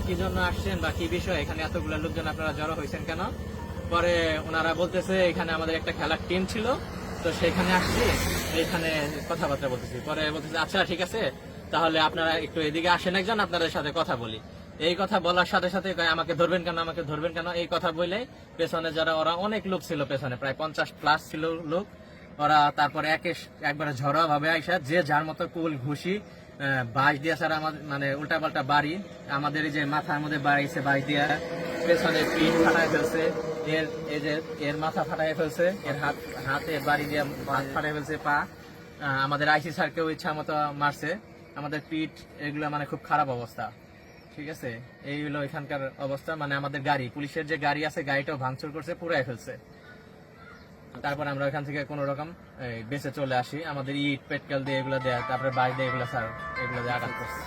কি জন্য আসছেন বা কি বিষয়, এখানে এতগুলো লোকজন আপনারা জড়ো হয়েছেন কেন। পরে ওনারা বলতেছে এখানে আমাদের একটা খেলার টিম ছিল, তো সেখানে আসছি, এখানে কথাবার্তা বলতেছি। পরে বলতেছে আচ্ছা ঠিক আছে, তাহলে আপনারা একটু এদিকে আসেন, একজন আপনাদের সাথে কথা বলি। এই কথা বলার সাথে সাথে কয়, আমাকে ধরবেন কেন, আমাকে ধরবেন কেন, এই কথা বলে পেছনে যারা ওরা অনেক লোক ছিল, পেছনে প্রায় 50+ ছিল লোক। ওরা তারপরে একবারে ঝড়া ভাবে আইসা যে যার মতো কুল ঘুষি বাঁশ দিয়া ছাড়া আমাদের মানে উল্টা পাল্টা বাড়ি আমাদের এই যে মাথার মধ্যে বাড়িছে, বাঁশ দিয়া পেছনে পিঠ ফাটায় ফেলছে, এর এই যে এর মাথা ফাটাই ফেলছে, এর হাতে বাড়ি দিয়ে ফাটাই ফেলছে পা। আমাদের আইসি স্যারকেও ইচ্ছা মতো মারছে, আমাদের পিঠ, এগুলো মানে খুব খারাপ অবস্থা। ঠিক আছে, এই হলো এখানকার অবস্থা। মানে আমাদের গাড়ি, পুলিশের যে গাড়ি আছে, গাড়িটাও ভাঙচুর করছে, পুরাই ফেলছে। তারপর আমরা ওখান থেকে কোন রকম বেঁচে চলে আসি। আমাদের ইট পেটকেল দিয়ে এগুলো দেয়, তারপরে বাড়ি দিয়ে এগুলো স্যার এগুলো দিয়ে আঘাত করছে।